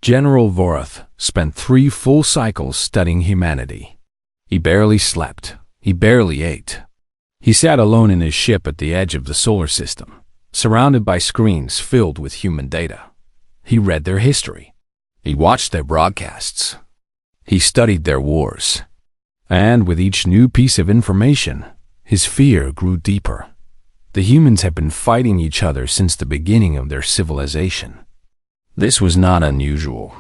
General Vorath spent 3 full cycles studying humanity. He barely slept. He barely ate. He sat alone in his ship at the edge of the solar system, surrounded by screens filled with human data. He read their history. He watched their broadcasts. He studied their wars. And with each new piece of information, his fear grew deeper. The humans had been fighting each other since the beginning of their civilization. This was not unusual.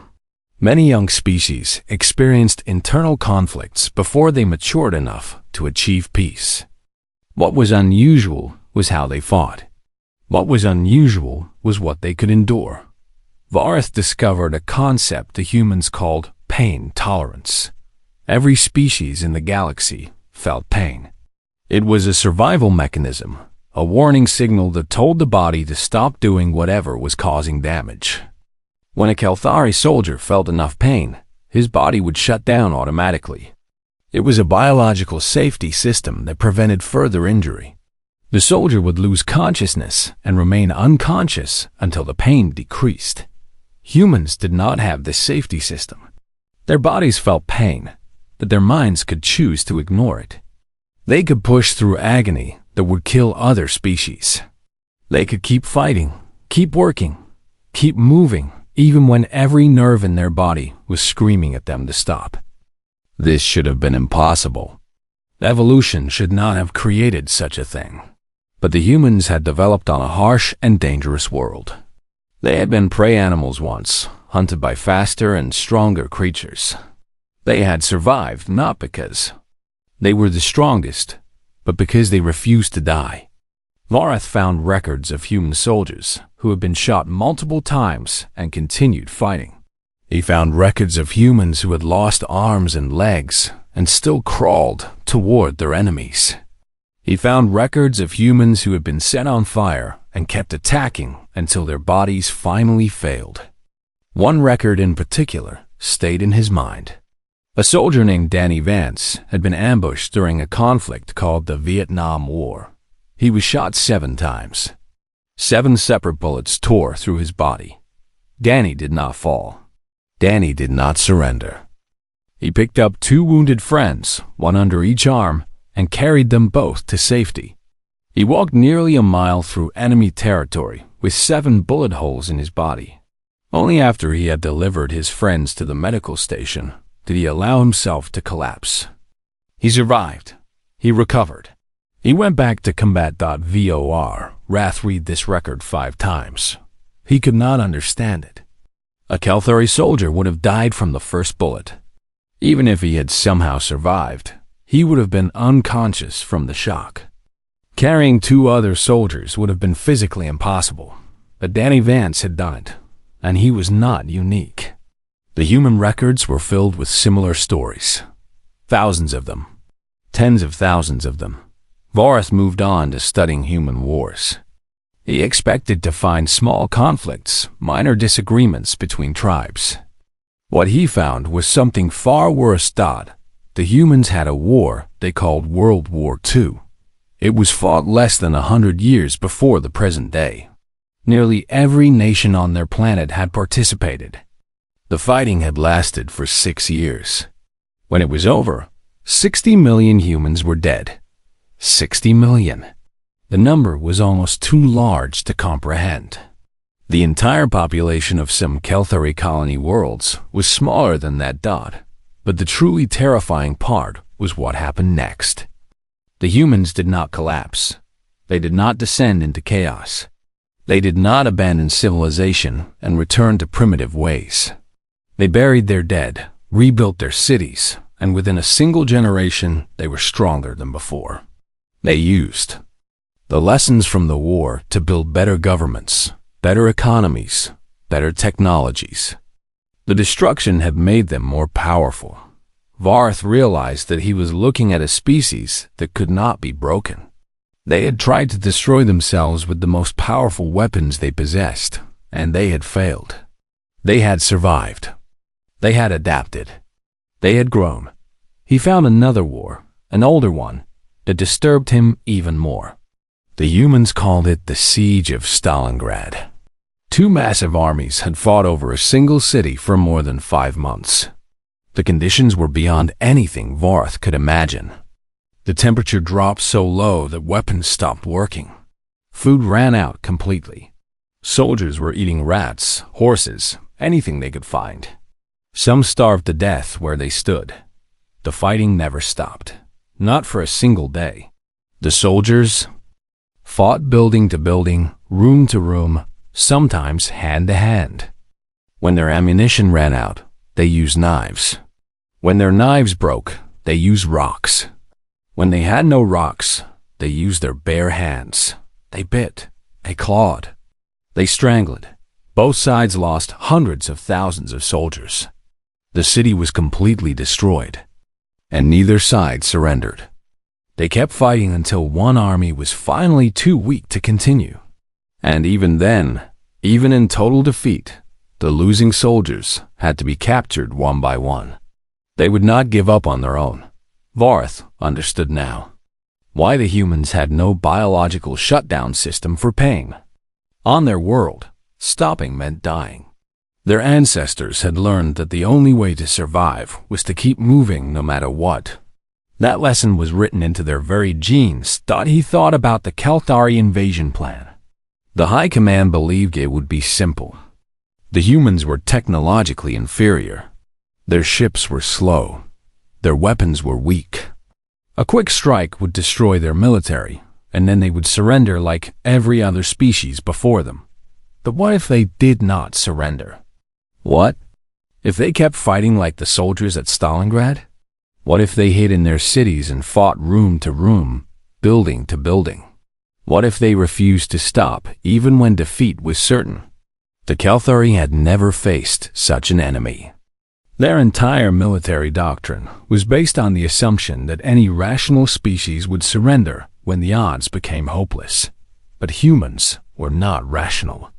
Many young species experienced internal conflicts before they matured enough to achieve peace. What was unusual was how they fought. What was unusual was what they could endure. Vorath discovered a concept the humans called pain tolerance. Every species in the galaxy felt pain. It was a survival mechanism, a warning signal that told the body to stop doing whatever was causing damage. When a Kelthari soldier felt enough pain, his body would shut down automatically. It was a biological safety system that prevented further injury. The soldier would lose consciousness and remain unconscious until the pain decreased. Humans did not have this safety system. Their bodies felt pain, but their minds could choose to ignore it. They could push through agony that would kill other species. They could keep fighting, keep working, keep moving, even when every nerve in their body was screaming at them to stop. This should have been impossible. Evolution should not have created such a thing. But the humans had developed on a harsh and dangerous world. They had been prey animals once, hunted by faster and stronger creatures. They had survived not because they were the strongest, but because they refused to die. Vorath found records of human soldiers who had been shot multiple times and continued fighting. He found records of humans who had lost arms and legs and still crawled toward their enemies. He found records of humans who had been set on fire and kept attacking until their bodies finally failed. One record in particular stayed in his mind. A soldier named Danny Vance had been ambushed during a conflict called the Vietnam War. He was shot 7 times. 7 separate bullets tore through his body. Danny did not fall. Danny did not surrender. He picked up 2 wounded friends, one under each arm, and carried them both to safety. He walked nearly a mile through enemy territory with 7 bullet holes in his body. Only after he had delivered his friends to the medical station did he allow himself to collapse. He survived. He recovered. He went back to combat.vor. Rath read this record 5 times. He could not understand it. A Kelthari soldier would have died from the first bullet. Even if he had somehow survived, he would have been unconscious from the shock. Carrying 2 other soldiers would have been physically impossible, but Danny Vance had done it, and he was not unique. The human records were filled with similar stories. Thousands of them. Tens of thousands of them. Vorath moved on to studying human wars. He expected to find small conflicts, minor disagreements between tribes. What he found was something far worse. The humans had a war they called World War II. It was fought less than 100 years before the present day. Nearly every nation on their planet had participated. The fighting had lasted for 6 years. When it was over, 60 million humans were dead. 60 million. The number was almost too large to comprehend. The entire population of some Kelthari colony worlds was smaller than that. But the truly terrifying part was what happened next. The humans did not collapse. They did not descend into chaos. They did not abandon civilization and return to primitive ways. They buried their dead, rebuilt their cities, and within a single generation, they were stronger than before. They used the lessons from the war to build better governments, better economies, better technologies. The destruction had made them more powerful. Vorath realized that he was looking at a species that could not be broken. They had tried to destroy themselves with the most powerful weapons they possessed, and they had failed. They had survived. They had adapted. They had grown. He found another war, an older one, that disturbed him even more. The humans called it the Siege of Stalingrad. Two massive armies had fought over a single city for more than 5 months. The conditions were beyond anything Vorath could imagine. The temperature dropped so low that weapons stopped working. Food ran out completely. Soldiers were eating rats, horses, anything they could find. Some starved to death where they stood. The fighting never stopped, not for a single day. The soldiers fought building to building, room to room, sometimes hand to hand. When their ammunition ran out, they used knives. When their knives broke, they used rocks. When they had no rocks, they used their bare hands. They bit, they clawed, they strangled. Both sides lost hundreds of thousands of soldiers. The city was completely destroyed, and neither side surrendered. They kept fighting until one army was finally too weak to continue. And even then, even in total defeat, the losing soldiers had to be captured one by one. They would not give up on their own. Vorath understood now why the humans had no biological shutdown system for pain. On their world, stopping meant dying. Their ancestors had learned that the only way to survive was to keep moving no matter what. That lesson was written into their very genes. He thought about the Kelthari invasion plan. The High Command believed it would be simple. The humans were technologically inferior. Their ships were slow. Their weapons were weak. A quick strike would destroy their military, and then they would surrender like every other species before them. But what if they did not surrender? What if they kept fighting like the soldiers at Stalingrad? What if they hid in their cities and fought room to room, building to building? What if they refused to stop even when defeat was certain? The Kelthari had never faced such an enemy. Their entire military doctrine was based on the assumption that any rational species would surrender when the odds became hopeless. But humans were not rational.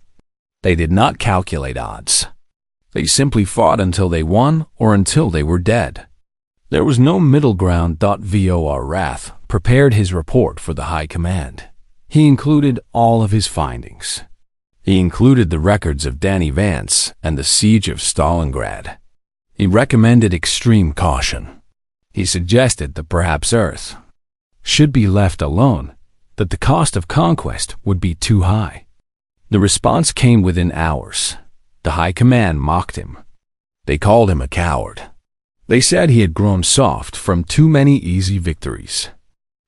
They did not calculate odds. They simply fought until they won or until they were dead. There was no middle ground. Vor Wrath prepared his report for the High Command. He included all of his findings. He included the records of Danny Vance and the siege of Stalingrad. He recommended extreme caution. He suggested that perhaps Earth should be left alone, that the cost of conquest would be too high. The response came within hours. The High Command mocked him. They called him a coward. They said he had grown soft from too many easy victories.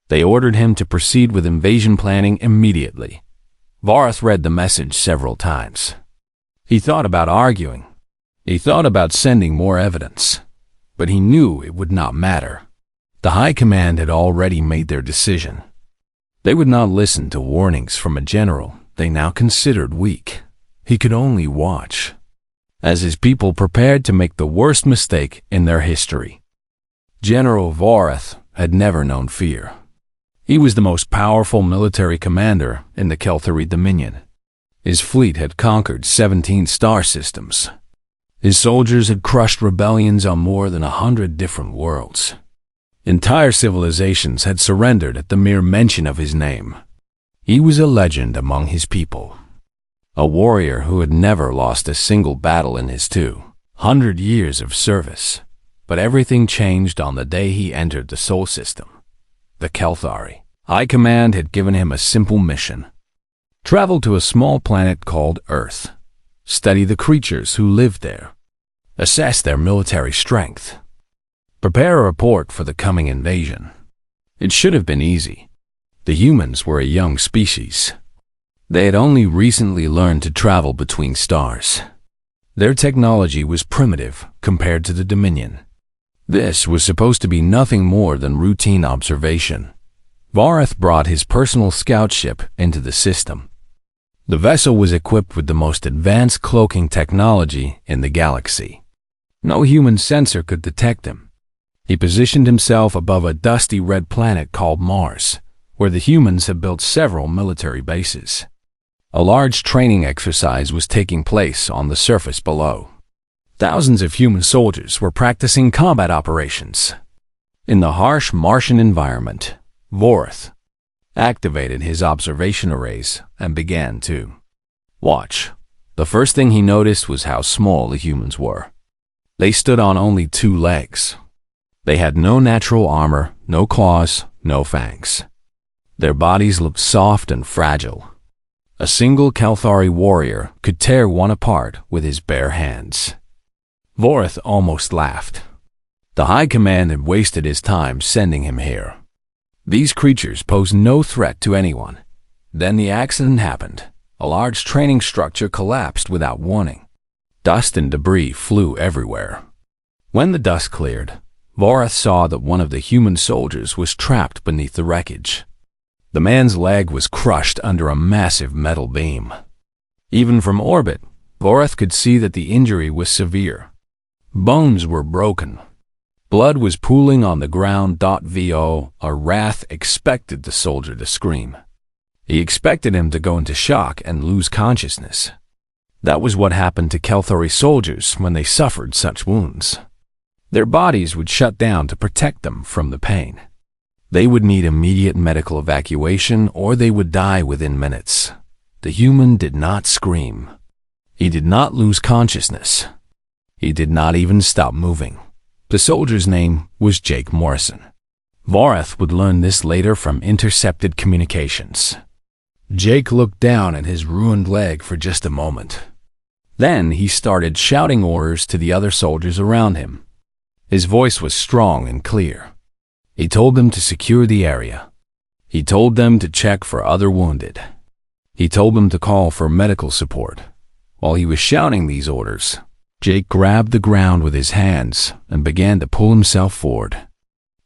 They ordered him to proceed with invasion planning immediately. Vorath read the message several times. He thought about arguing. He thought about sending more evidence. But he knew it would not matter. The High Command had already made their decision. They would not listen to warnings from a general they now considered weak. He could only watch as his people prepared to make the worst mistake in their history. General Vorath had never known fear. He was the most powerful military commander in the Kelthari Dominion. His fleet had conquered 17 star systems. His soldiers had crushed rebellions on more than 100 different worlds. Entire civilizations had surrendered at the mere mention of his name. He was a legend among his people. A warrior who had never lost a single battle in his 200 years of service. But everything changed on the day he entered the Sol system. The Kelthari High Command had given him a simple mission. Travel to a small planet called Earth. Study the creatures who lived there. Assess their military strength. Prepare a report for the coming invasion. It should have been easy. The humans were a young species. They had only recently learned to travel between stars. Their technology was primitive compared to the Dominion. This was supposed to be nothing more than routine observation. Vorath brought his personal scout ship into the system. The vessel was equipped with the most advanced cloaking technology in the galaxy. No human sensor could detect him. He positioned himself above a dusty red planet called Mars, where the humans had built several military bases. A large training exercise was taking place on the surface below. Thousands of human soldiers were practicing combat operations. In the harsh Martian environment, Vorath activated his observation arrays and began to watch The first thing he noticed was how small the humans were. They stood on only 2 legs. They had no natural armor, no claws, no fangs. Their bodies looked soft and fragile. A single Kelthari warrior could tear one apart with his bare hands. Vorath almost laughed. The High Command had wasted his time sending him here. These creatures posed no threat to anyone. Then the accident happened. A large training structure collapsed without warning. Dust and debris flew everywhere. When the dust cleared, Vorath saw that one of the human soldiers was trapped beneath the wreckage. The man's leg was crushed under a massive metal beam. Even from orbit, Vorath could see that the injury was severe. Bones were broken. Blood was pooling on the ground. Vo, a wrath expected the soldier to scream. He expected him to go into shock and lose consciousness. That was what happened to Kelthari soldiers when they suffered such wounds. Their bodies would shut down to protect them from the pain. They would need immediate medical evacuation or they would die within minutes. The human did not scream. He did not lose consciousness. He did not even stop moving. The soldier's name was Jake Morrison. Vorath would learn this later from intercepted communications. Jake looked down at his ruined leg for just a moment. Then he started shouting orders to the other soldiers around him. His voice was strong and clear. He told them to secure the area. He told them to check for other wounded. He told them to call for medical support. While he was shouting these orders, Jake grabbed the ground with his hands and began to pull himself forward.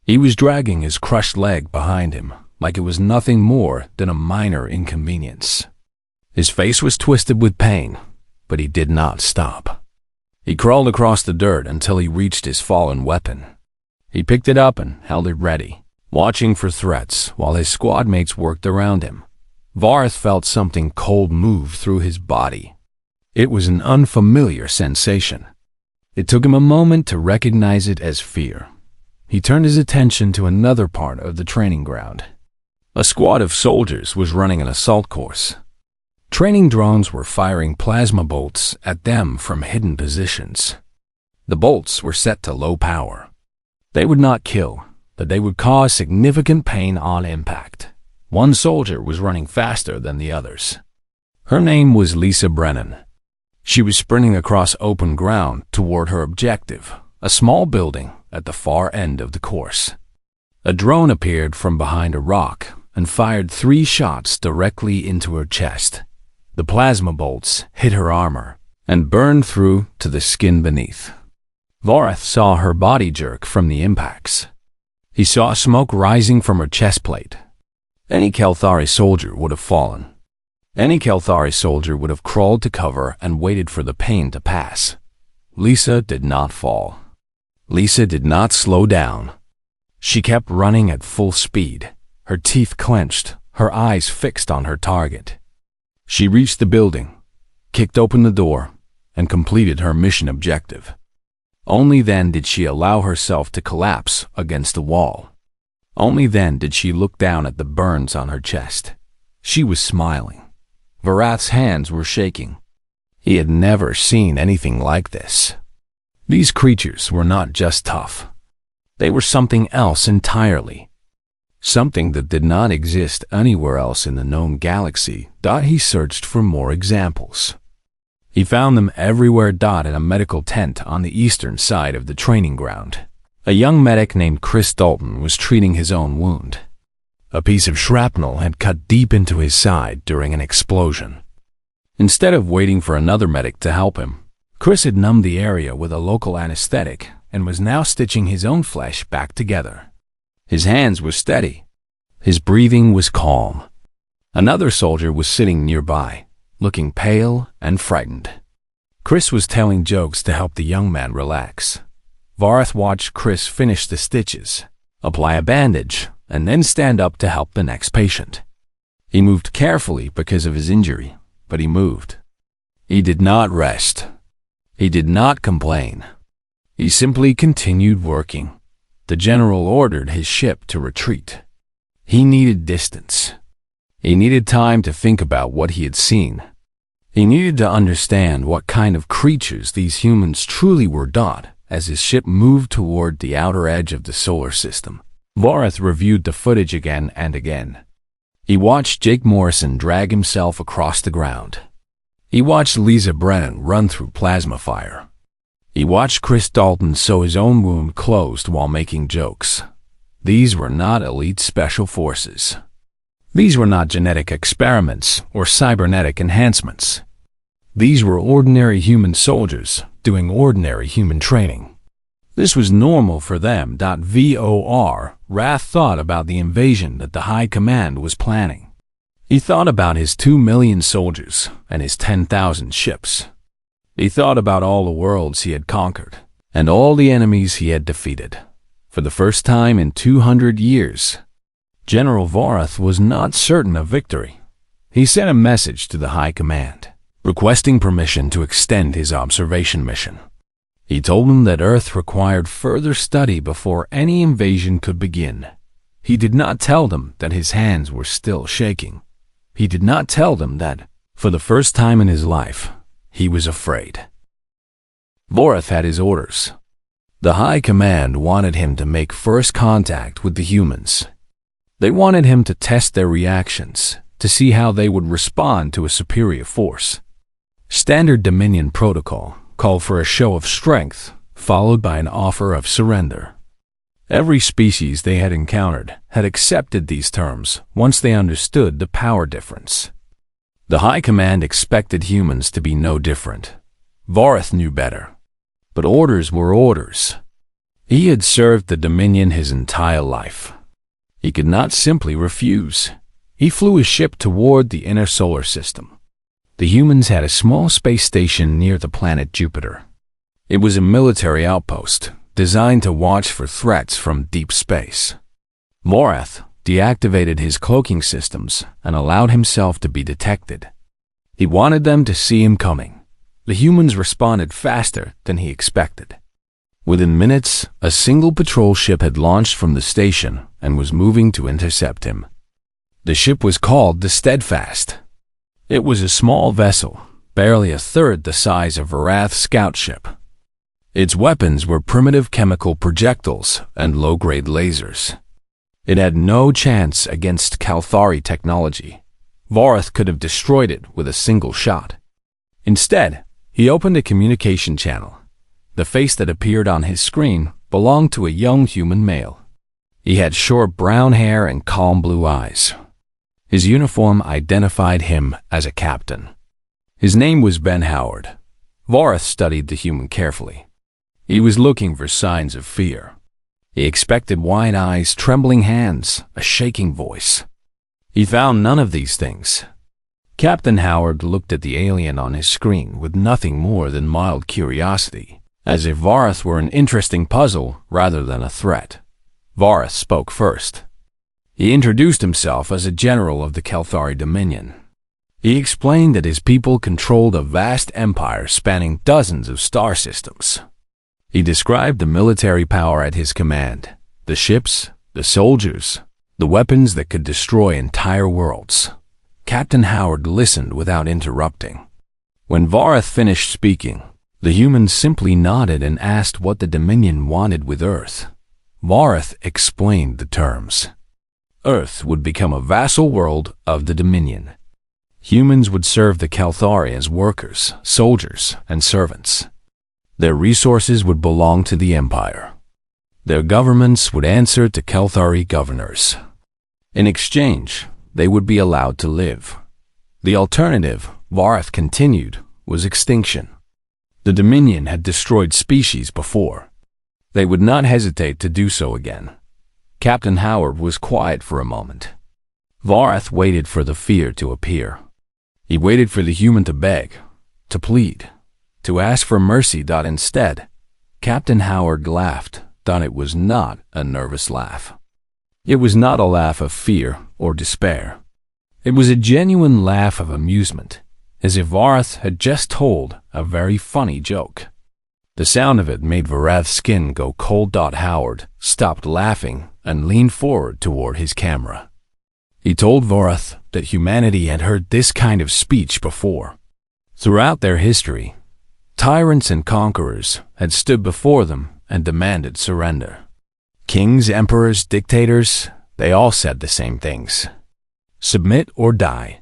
He was dragging his crushed leg behind him like it was nothing more than a minor inconvenience. His face was twisted with pain, but he did not stop. He crawled across the dirt until he reached his fallen weapon. He picked it up and held it ready, watching for threats while his squad mates worked around him. Vorath felt something cold move through his body. It was an unfamiliar sensation. It took him a moment to recognize it as fear. He turned his attention to another part of the training ground. A squad of soldiers was running an assault course. Training drones were firing plasma bolts at them from hidden positions. The bolts were set to low power. They would not kill, but they would cause significant pain on impact. One soldier was running faster than the others. Her name was Lisa Brennan. She was sprinting across open ground toward her objective, a small building at the far end of the course. A drone appeared from behind a rock and fired 3 shots directly into her chest. The plasma bolts hit her armor and burned through to the skin beneath. Vorath saw her body jerk from the impacts. He saw smoke rising from her chest plate. Any Kelthari soldier would have fallen. Any Kelthari soldier would have crawled to cover and waited for the pain to pass. Lisa did not fall. Lisa did not slow down. She kept running at full speed, her teeth clenched, her eyes fixed on her target. She reached the building, kicked open the door, and completed her mission objective. Only then did she allow herself to collapse against the wall. Only then did she look down at the burns on her chest. She was smiling. Vorath's hands were shaking. He had never seen anything like this. These creatures were not just tough. They were something else entirely. Something that did not exist anywhere else in the known galaxy. He searched for more examples. He found them everywhere. In a medical tent on the eastern side of the training ground. A young medic named Chris Dalton was treating his own wound. A piece of shrapnel had cut deep into his side during an explosion. Instead of waiting for another medic to help him, Chris had numbed the area with a local anesthetic and was now stitching his own flesh back together. His hands were steady. His breathing was calm. Another soldier was sitting nearby, looking pale and frightened. Chris was telling jokes to help the young man relax. Vorath watched Chris finish the stitches, apply a bandage, and then stand up to help the next patient. He moved carefully because of his injury, but he moved. He did not rest. He did not complain. He simply continued working. The general ordered his ship to retreat. He needed distance. He needed time to think about what he had seen. He needed to understand what kind of creatures these humans truly were. As his ship moved toward the outer edge of the solar system, Vorath reviewed the footage again and again. He watched Jake Morrison drag himself across the ground. He watched Lisa Brennan run through plasma fire. He watched Chris Dalton sew his own wound closed while making jokes. These were not elite special forces. These were not genetic experiments or cybernetic enhancements. These were ordinary human soldiers doing ordinary human training. This was normal for them. Wrath thought about the invasion that the High Command was planning. He thought about his 2 million soldiers and his 10,000 ships. He thought about all the worlds he had conquered and all the enemies he had defeated. For the first time in 200 years, General Vorath was not certain of victory. He sent a message to the High Command, requesting permission to extend his observation mission. He told them that Earth required further study before any invasion could begin. He did not tell them that his hands were still shaking. He did not tell them that, for the first time in his life, he was afraid. Vorath had his orders. The High Command wanted him to make first contact with the humans. They wanted him to test their reactions, to see how they would respond to a superior force. Standard Dominion protocol called for a show of strength, followed by an offer of surrender. Every species they had encountered had accepted these terms once they understood the power difference. The High Command expected humans to be no different. Vorath knew better. But orders were orders. He had served the Dominion his entire life. He could not simply refuse. He flew his ship toward the inner solar system. The humans had a small space station near the planet Jupiter. It was a military outpost designed to watch for threats from deep space. Vorath deactivated his cloaking systems and allowed himself to be detected. He wanted them to see him coming. The humans responded faster than he expected. Within minutes, a single patrol ship had launched from the station and was moving to intercept him. The ship was called the Steadfast. It was a small vessel, barely a third the size of Vorath's scout ship. Its weapons were primitive chemical projectiles and low-grade lasers. It had no chance against Kalthari technology. Vorath could have destroyed it with a single shot. Instead, he opened a communication channel. The face that appeared on his screen belonged to a young human male. He had short brown hair and calm blue eyes. His uniform identified him as a captain. His name was Ben Howard. Vorath studied the human carefully. He was looking for signs of fear. He expected wide eyes, trembling hands, a shaking voice. He found none of these things. Captain Howard looked at the alien on his screen with nothing more than mild curiosity, as if Vorath were an interesting puzzle rather than a threat. Vorath spoke first. He introduced himself as a general of the Kalthari Dominion. He explained that his people controlled a vast empire spanning dozens of star systems. He described the military power at his command, the ships, the soldiers, the weapons that could destroy entire worlds. Captain Howard listened without interrupting. When Vorath finished speaking, the humans simply nodded and asked what the Dominion wanted with Earth. Vorath explained the terms. Earth would become a vassal world of the Dominion. Humans would serve the Kalthari as workers, soldiers, and servants. Their resources would belong to the Empire. Their governments would answer to Kalthari governors. In exchange, they would be allowed to live. The alternative, Vorath continued, was extinction. The Dominion had destroyed species before. They would not hesitate to do so again. Captain Howard was quiet for a moment. Vorath waited for the fear to appear. He waited for the human to beg, to plead, to ask for mercy. Instead, Captain Howard laughed. It was not a nervous laugh. It was not a laugh of fear or despair. It was a genuine laugh of amusement, as if Vorath had just told a very funny joke. The sound of it made Vorath's skin go cold. Howard stopped laughing and leaned forward toward his camera. He told Vorath that humanity had heard this kind of speech before. Throughout their history, tyrants and conquerors had stood before them and demanded surrender. Kings, emperors, dictators, they all said the same things. Submit or die.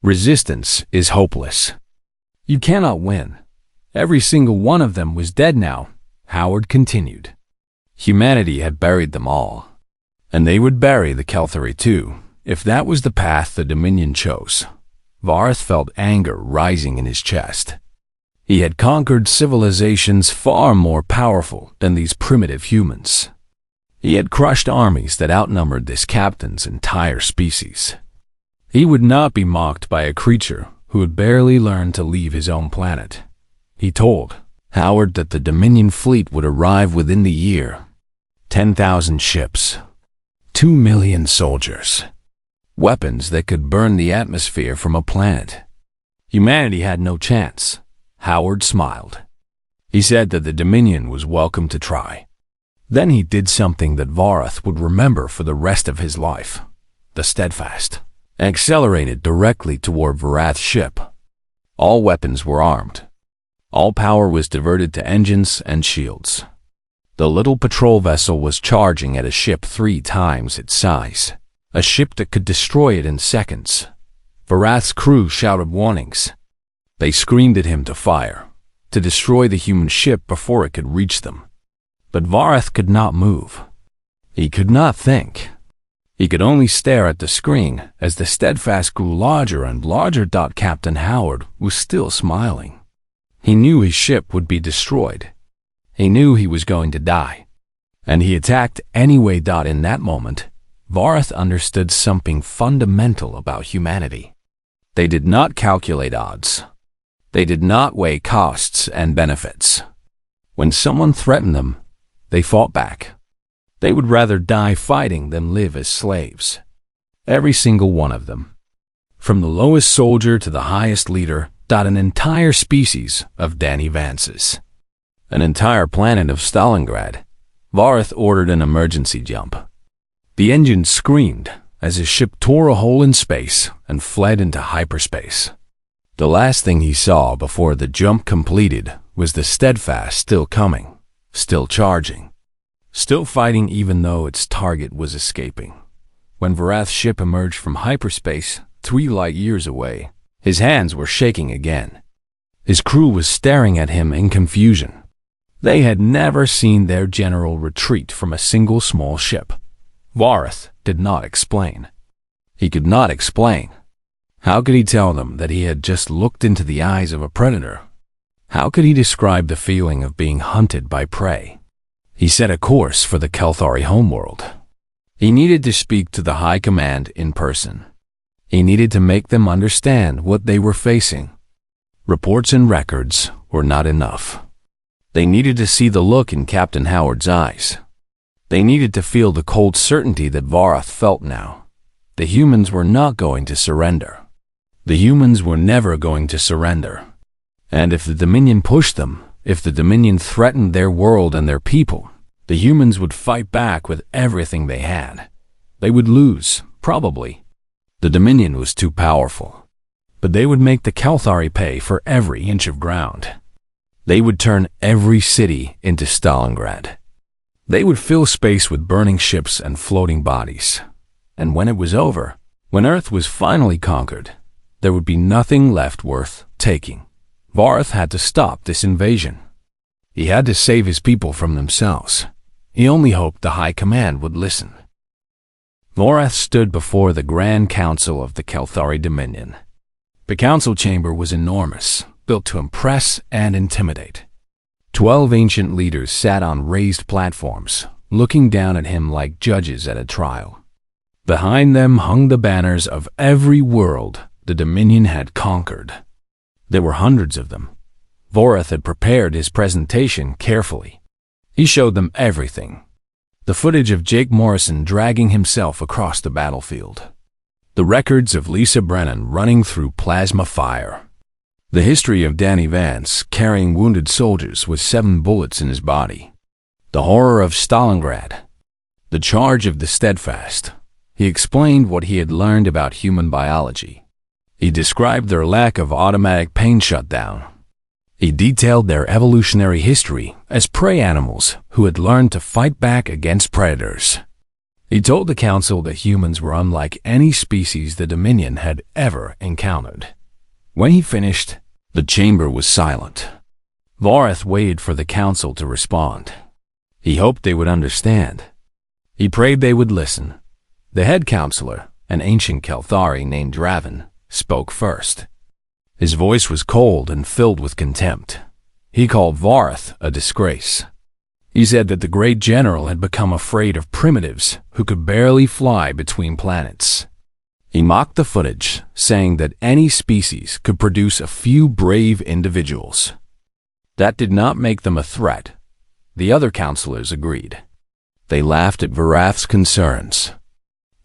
Resistance is hopeless. You cannot win. Every single one of them was dead now, Howard continued. Humanity had buried them all. And they would bury the Kelthari too, if that was the path the Dominion chose. Vareth felt anger rising in his chest. He had conquered civilizations far more powerful than these primitive humans. He had crushed armies that outnumbered this captain's entire species. He would not be mocked by a creature who had barely learned to leave his own planet. He told Howard that the Dominion fleet would arrive within the year. 10,000 ships, 2 million soldiers, weapons that could burn the atmosphere from a planet. Humanity had no chance. Howard smiled. He said that the Dominion was welcome to try. Then he did something that Vareth would remember for the rest of his life. The Steadfast accelerated directly toward Varath's ship. All weapons were armed. All power was diverted to engines and shields. The little patrol vessel was charging at a ship 3 times its size, a ship that could destroy it in seconds. Varath's crew shouted warnings. They screamed at him to fire, to destroy the human ship before it could reach them. But Vareth could not move. He could not think. He could only stare at the screen as the Steadfast grew larger and larger. Captain Howard was still smiling. He knew his ship would be destroyed. He knew he was going to die. And he attacked anyway. In that moment, Vareth understood something fundamental about humanity. They did not calculate odds. They did not weigh costs and benefits. When someone threatened them, they fought back. They would rather die fighting than live as slaves. Every single one of them. From the lowest soldier to the highest leader, an entire species of Danny Vances. An entire planet of Stalingrad. Vareth ordered an emergency jump. The engine screamed as his ship tore a hole in space and fled into hyperspace. The last thing he saw before the jump completed was the Steadfast still coming, still charging, still fighting even though its target was escaping. When Varath's ship emerged from hyperspace 3 light years away, his hands were shaking again. His crew was staring at him in confusion. They had never seen their general retreat from a single small ship. Vareth did not explain. He could not explain. How could he tell them that he had just looked into the eyes of a predator? How could he describe the feeling of being hunted by prey? He set a course for the Kelthari homeworld. He needed to speak to the High Command in person. He needed to make them understand what they were facing. Reports and records were not enough. They needed to see the look in Captain Howard's eyes. They needed to feel the cold certainty that Vareth felt now. The humans were not going to surrender. The humans were never going to surrender. And if the Dominion pushed them, if the Dominion threatened their world and their people, the humans would fight back with everything they had. They would lose, probably. The Dominion was too powerful. But they would make the Kelthari pay for every inch of ground. They would turn every city into Stalingrad. They would fill space with burning ships and floating bodies. And when it was over, when Earth was finally conquered, there would be nothing left worth taking. Vareth had to stop this invasion. He had to save his people from themselves. He only hoped the High Command would listen. Vareth stood before the Grand Council of the Kelthari Dominion. The council chamber was enormous, built to impress and intimidate. 12 ancient leaders sat on raised platforms, looking down at him like judges at a trial. Behind them hung the banners of every world the Dominion had conquered. There were hundreds of them. Vareth had prepared his presentation carefully. He showed them everything. The footage of Jake Morrison dragging himself across the battlefield. The records of Lisa Brennan running through plasma fire. The history of Danny Vance carrying wounded soldiers with 7 bullets in his body. The horror of Stalingrad. The charge of the Steadfast. He explained what he had learned about human biology. He described their lack of automatic pain shutdown. He detailed their evolutionary history as prey animals who had learned to fight back against predators. He told the council that humans were unlike any species the Dominion had ever encountered. When he finished, the chamber was silent. Vareth waited for the council to respond. He hoped they would understand. He prayed they would listen. The head counselor, an ancient Kelthari named Draven, spoke first. His voice was cold and filled with contempt. He called Vareth a disgrace. He said that the great general had become afraid of primitives who could barely fly between planets. He mocked the footage, saying that any species could produce a few brave individuals. That did not make them a threat. The other counselors agreed. They laughed at Vareth's concerns.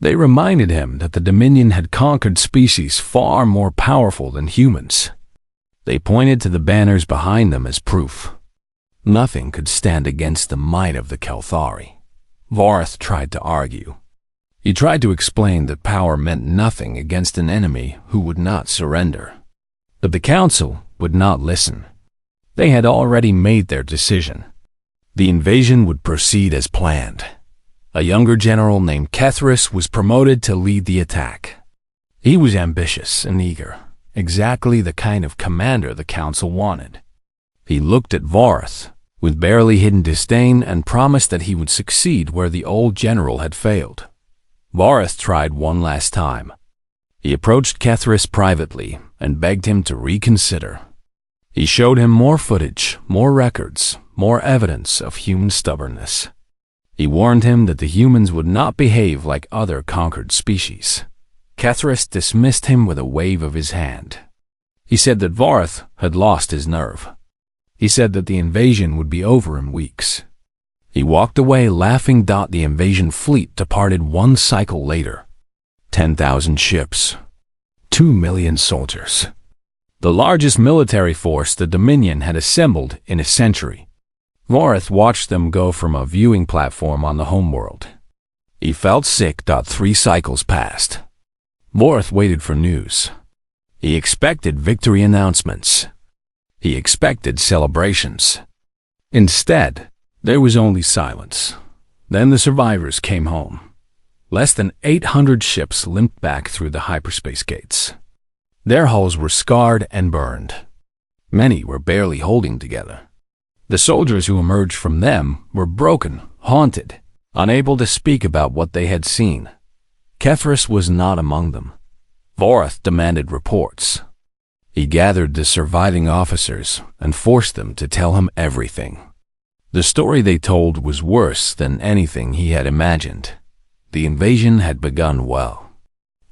They reminded him that the Dominion had conquered species far more powerful than humans. They pointed to the banners behind them as proof. Nothing could stand against the might of the Kelthari. Vareth tried to argue. He tried to explain that power meant nothing against an enemy who would not surrender. But the council would not listen. They had already made their decision. The invasion would proceed as planned. A younger general named Kethris was promoted to lead the attack. He was ambitious and eager, exactly the kind of commander the council wanted. He looked at Vareth with barely hidden disdain and promised that he would succeed where the old general had failed. Vareth tried one last time. He approached Kethris privately and begged him to reconsider. He showed him more footage, more records, more evidence of human stubbornness. He warned him that the humans would not behave like other conquered species. Kethris dismissed him with a wave of his hand. He said that Vareth had lost his nerve. He said that the invasion would be over in weeks. He walked away laughing. The invasion fleet departed one cycle later. 10,000 ships. 2 million soldiers. The largest military force the Dominion had assembled in a century. Vareth watched them go from a viewing platform on the homeworld. He felt sick. 3 cycles passed. Vareth waited for news. He expected victory announcements. He expected celebrations. Instead, there was only silence. Then the survivors came home. Less than 800 ships limped back through the hyperspace gates. Their hulls were scarred and burned. Many were barely holding together. The soldiers who emerged from them were broken, haunted, unable to speak about what they had seen. Kethris was not among them. Vareth demanded reports. He gathered the surviving officers and forced them to tell him everything. The story they told was worse than anything he had imagined. The invasion had begun well.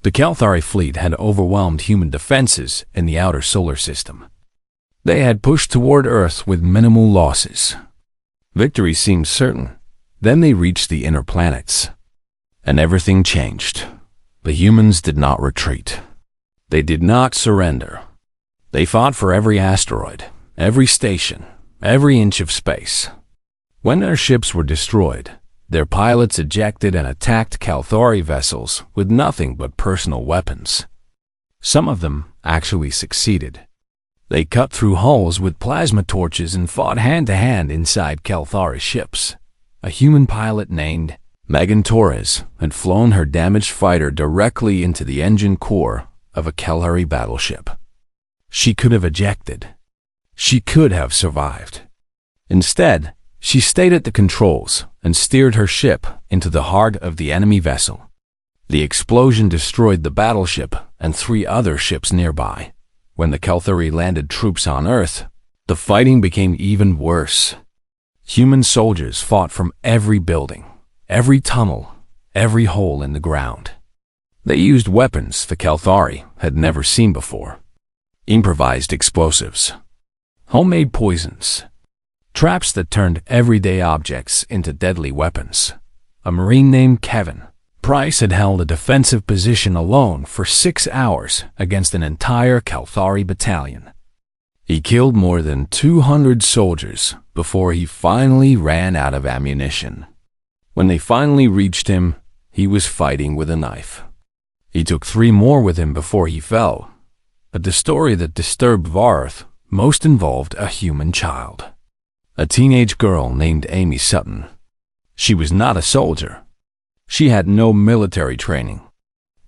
The Kelthari fleet had overwhelmed human defenses in the outer solar system. They had pushed toward Earth with minimal losses. Victory seemed certain. Then they reached the inner planets. And everything changed. The humans did not retreat. They did not surrender. They fought for every asteroid, every station, every inch of space. When their ships were destroyed, their pilots ejected and attacked Kelthari vessels with nothing but personal weapons. Some of them actually succeeded. They cut through hulls with plasma torches and fought hand-to-hand inside Kelthari ships. A human pilot named Megan Torres had flown her damaged fighter directly into the engine core of a Kelthari battleship. She could have ejected. She could have survived. Instead, she stayed at the controls and steered her ship into the heart of the enemy vessel. The explosion destroyed the battleship and 3 other ships nearby. When the Kelthari landed troops on Earth, the fighting became even worse. Human soldiers fought from every building, every tunnel, every hole in the ground. They used weapons the Kelthari had never seen before. Improvised explosives, homemade poisons, traps that turned everyday objects into deadly weapons. A Marine named Kevin Price had held a defensive position alone for 6 hours against an entire Kelthari battalion. He killed more than 200 soldiers before he finally ran out of ammunition. When they finally reached him, he was fighting with a knife. He took 3 more with him before he fell, But the story that disturbed Varth most involved a human child. A teenage girl named Amy Sutton. She was not a soldier. She had no military training.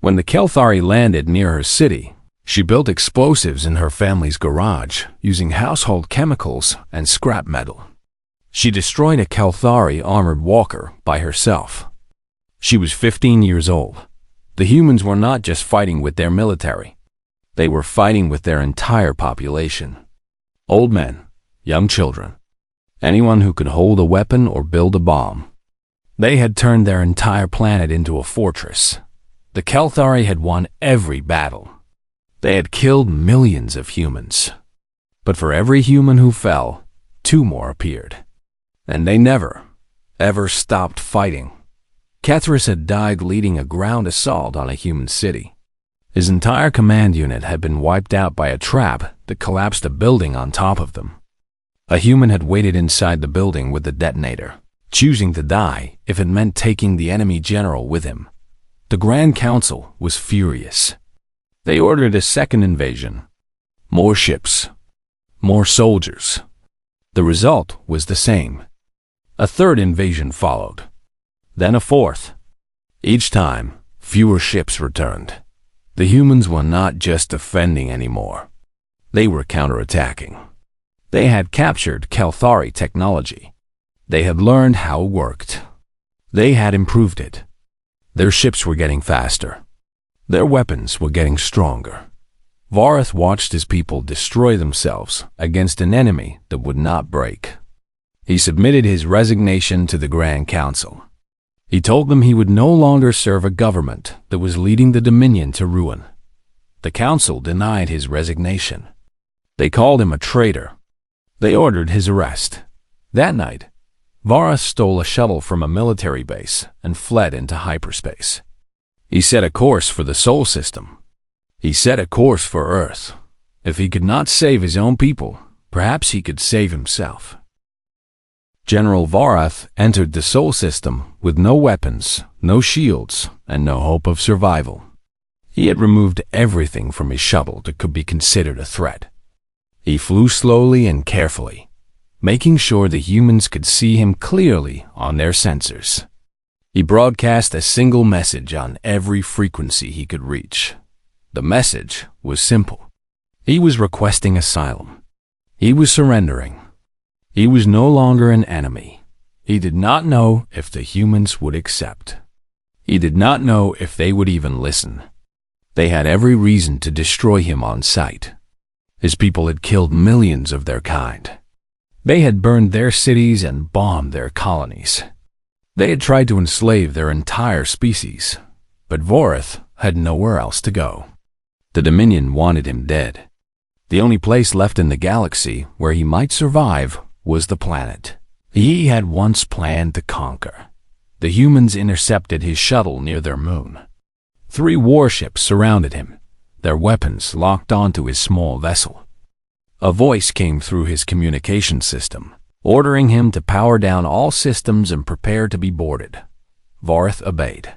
When the Kelthari landed near her city, she built explosives in her family's garage using household chemicals and scrap metal. She destroyed a Kelthari armored walker by herself. She was 15 years old. The humans were not just fighting with their military. They were fighting with their entire population. Old men, young children, anyone who could hold a weapon or build a bomb. They had turned their entire planet into a fortress. The Kelthari had won every battle. They had killed millions of humans. But for every human who fell, 2 more appeared. And they never, ever stopped fighting. Kethris had died leading a ground assault on a human city. His entire command unit had been wiped out by a trap that collapsed a building on top of them. A human had waited inside the building with the detonator, choosing to die if it meant taking the enemy general with him. The Grand Council was furious. They ordered a second invasion. More ships. More soldiers. The result was the same. A third invasion followed. Then a fourth. Each time, fewer ships returned. The humans were not just defending anymore. They were counterattacking. They had captured Kelthari technology. They had learned how it worked. They had improved it. Their ships were getting faster. Their weapons were getting stronger. Varth watched his people destroy themselves against an enemy that would not break. He submitted his resignation to the Grand Council. He told them he would no longer serve a government that was leading the Dominion to ruin. The Council denied his resignation. They called him a traitor. They ordered his arrest. That night, Varth stole a shuttle from a military base and fled into hyperspace. He set a course for the Sol system. He set a course for Earth. If he could not save his own people, perhaps he could save himself. General Varth entered the Sol system with no weapons, no shields, and no hope of survival. He had removed everything from his shuttle that could be considered a threat. He flew slowly and carefully, making sure the humans could see him clearly on their sensors. He broadcast a single message on every frequency he could reach. The message was simple. He was requesting asylum. He was surrendering. He was no longer an enemy. He did not know if the humans would accept. He did not know if they would even listen. They had every reason to destroy him on sight. His people had killed millions of their kind. They had burned their cities and bombed their colonies. They had tried to enslave their entire species, but Vorith had nowhere else to go. The Dominion wanted him dead. The only place left in the galaxy where he might survive was the planet he had once planned to conquer. The humans intercepted his shuttle near their moon. 3 warships surrounded him, their weapons locked onto his small vessel. A voice came through his communication system, ordering him to power down all systems and prepare to be boarded. Varth obeyed.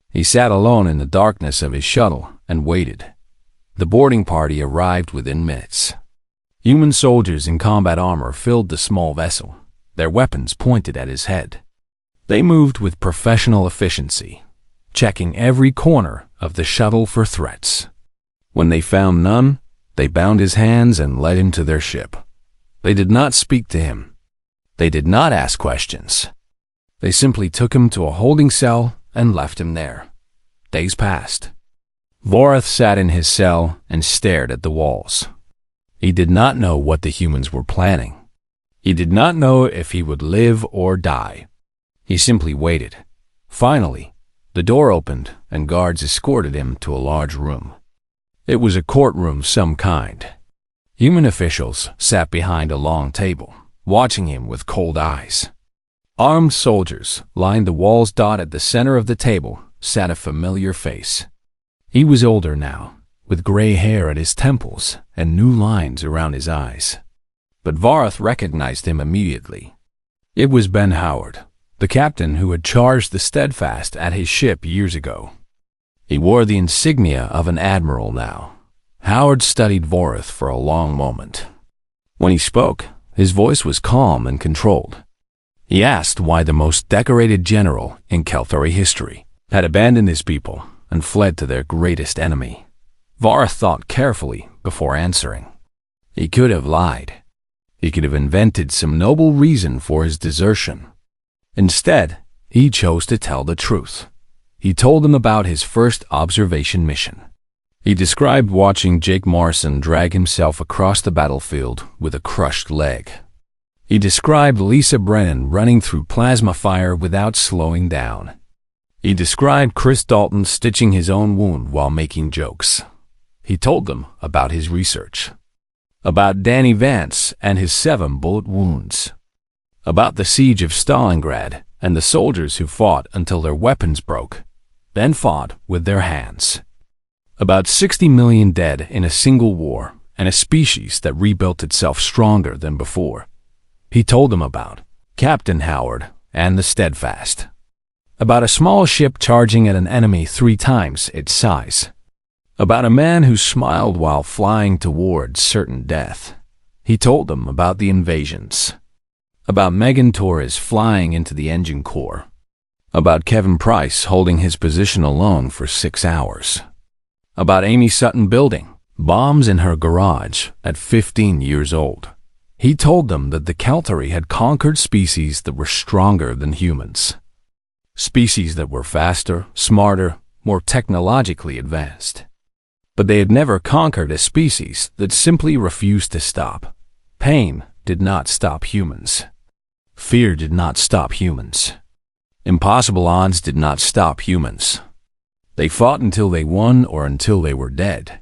He sat alone in the darkness of his shuttle and waited. The boarding party arrived within minutes. Human soldiers in combat armor filled the small vessel, their weapons pointed at his head. They moved with professional efficiency, checking every corner of the shuttle for threats. When they found none, they bound his hands and led him to their ship. They did not speak to him. They did not ask questions. They simply took him to a holding cell and left him there. Days passed. Vorith sat in his cell and stared at the walls. He did not know what the humans were planning. He did not know if he would live or die. He simply waited. Finally, the door opened and guards escorted him to a large room. It was a courtroom of some kind. Human officials sat behind a long table, watching him with cold eyes. Armed soldiers lined the walls. At the center of the table sat a familiar face. He was older now, with gray hair at his temples and new lines around his eyes. But Varth recognized him immediately. It was Ben Howard, the captain who had charged the Steadfast at his ship years ago. He wore the insignia of an admiral now. Howard studied Vorath for a long moment. When he spoke, his voice was calm and controlled. He asked why the most decorated general in Kelthari history had abandoned his people and fled to their greatest enemy. Vorath thought carefully before answering. He could have lied. He could have invented some noble reason for his desertion. Instead, he chose to tell the truth. He told them about his first observation mission. He described watching Jake Morrison drag himself across the battlefield with a crushed leg. He described Lisa Brennan running through plasma fire without slowing down. He described Chris Dalton stitching his own wound while making jokes. He told them about his research. About Danny Vance and his 7 bullet wounds. About the siege of Stalingrad and the soldiers who fought until their weapons broke, then fought with their hands. About 60 million dead in a single war and a species that rebuilt itself stronger than before. He told them about Captain Howard and the Steadfast. About a small ship charging at an enemy 3 times its size. About a man who smiled while flying toward certain death. He told them about the invasions. About Megan Torres flying into the engine core. About Kevin Price holding his position alone for 6 hours. About Amy Sutton building bombs in her garage at 15 years old. He told them that the Kelthari had conquered species that were stronger than humans. Species that were faster, smarter, more technologically advanced. But they had never conquered a species that simply refused to stop. Pain did not stop humans. Fear did not stop humans. Impossible odds did not stop humans. They fought until they won or until they were dead.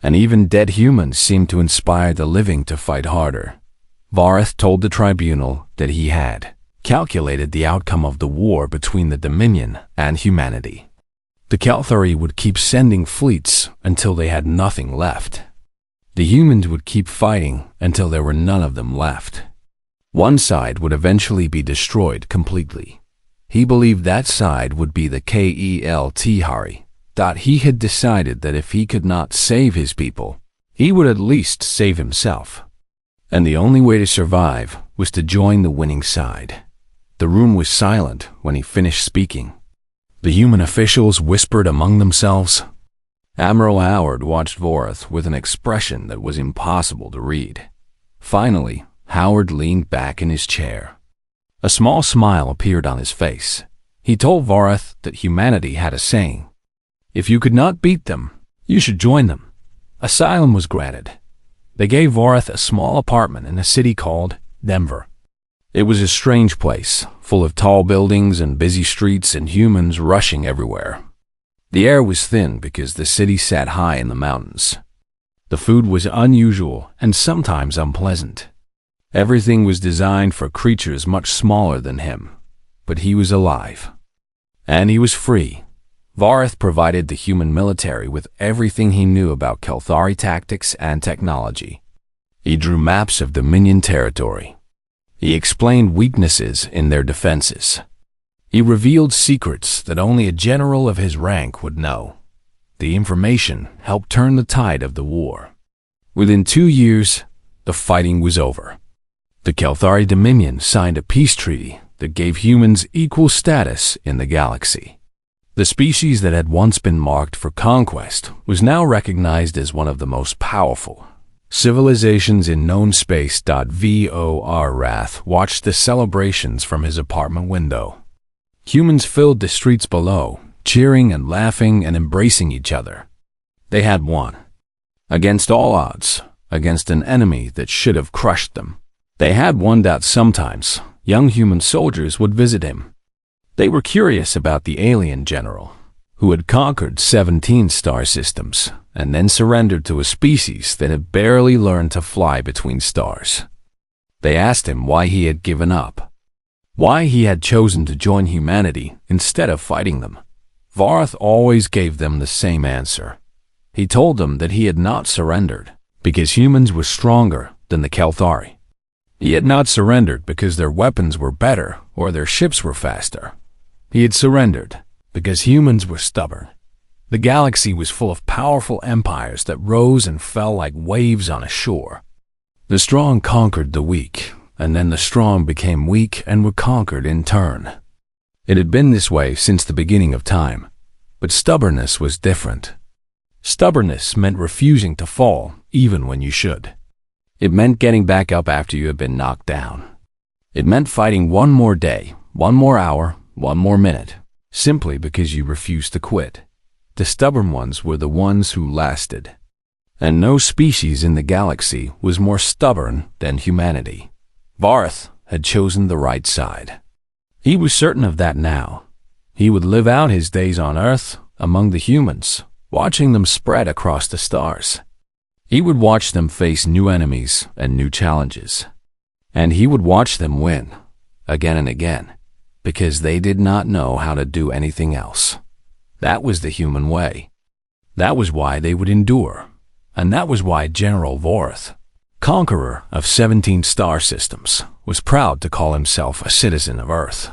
And even dead humans seemed to inspire the living to fight harder. Vorath told the tribunal that he had calculated the outcome of the war between the Dominion and humanity. The Kelthari would keep sending fleets until they had nothing left. The humans would keep fighting until there were none of them left. One side would eventually be destroyed completely. He believed that side would be the Kelthari. He had decided that if he could not save his people, he would at least save himself. And the only way to survive was to join the winning side. The room was silent when he finished speaking. The human officials whispered among themselves. Admiral Howard watched Vorath with an expression that was impossible to read. Finally, Howard leaned back in his chair. A small smile appeared on his face. He told Vorath that humanity had a saying. If you could not beat them, you should join them. Asylum was granted. They gave Vorath a small apartment in a city called Denver. It was a strange place, full of tall buildings and busy streets and humans rushing everywhere. The air was thin because the city sat high in the mountains. The food was unusual and sometimes unpleasant. Everything was designed for creatures much smaller than him, but he was alive. And he was free. Vorath provided the human military with everything he knew about Kelthari tactics and technology. He drew maps of Dominion territory. He explained weaknesses in their defenses. He revealed secrets that only a general of his rank would know. The information helped turn the tide of the war. Within 2 years, the fighting was over. The Kelthari Dominion signed a peace treaty that gave humans equal status in the galaxy. The species that had once been marked for conquest was now recognized as one of the most powerful civilizations in known space. Vorath watched the celebrations from his apartment window. Humans filled the streets below, cheering and laughing and embracing each other. They had won. Against all odds, against an enemy that should have crushed them. They had won that sometimes young human soldiers would visit him. They were curious about the alien general, who had conquered 17 star systems and then surrendered to a species that had barely learned to fly between stars. They asked him why he had given up, why he had chosen to join humanity instead of fighting them. Vorath always gave them the same answer. He told them that he had not surrendered because humans were stronger than the Kelthari. He had not surrendered because their weapons were better or their ships were faster. He had surrendered because humans were stubborn. The galaxy was full of powerful empires that rose and fell like waves on a shore. The strong conquered the weak, and then the strong became weak and were conquered in turn. It had been this way since the beginning of time, but stubbornness was different. Stubbornness meant refusing to fall even when you should. It meant getting back up after you had been knocked down. It meant fighting one more day, one more hour, one more minute, simply because you refused to quit. The stubborn ones were the ones who lasted. And no species in the galaxy was more stubborn than humanity. Varth had chosen the right side. He was certain of that now. He would live out his days on Earth among the humans, watching them spread across the stars. He would watch them face new enemies and new challenges. And he would watch them win, again and again, because they did not know how to do anything else. That was the human way. That was why they would endure. And that was why General Vorth, conqueror of 17 star systems, was proud to call himself a citizen of Earth.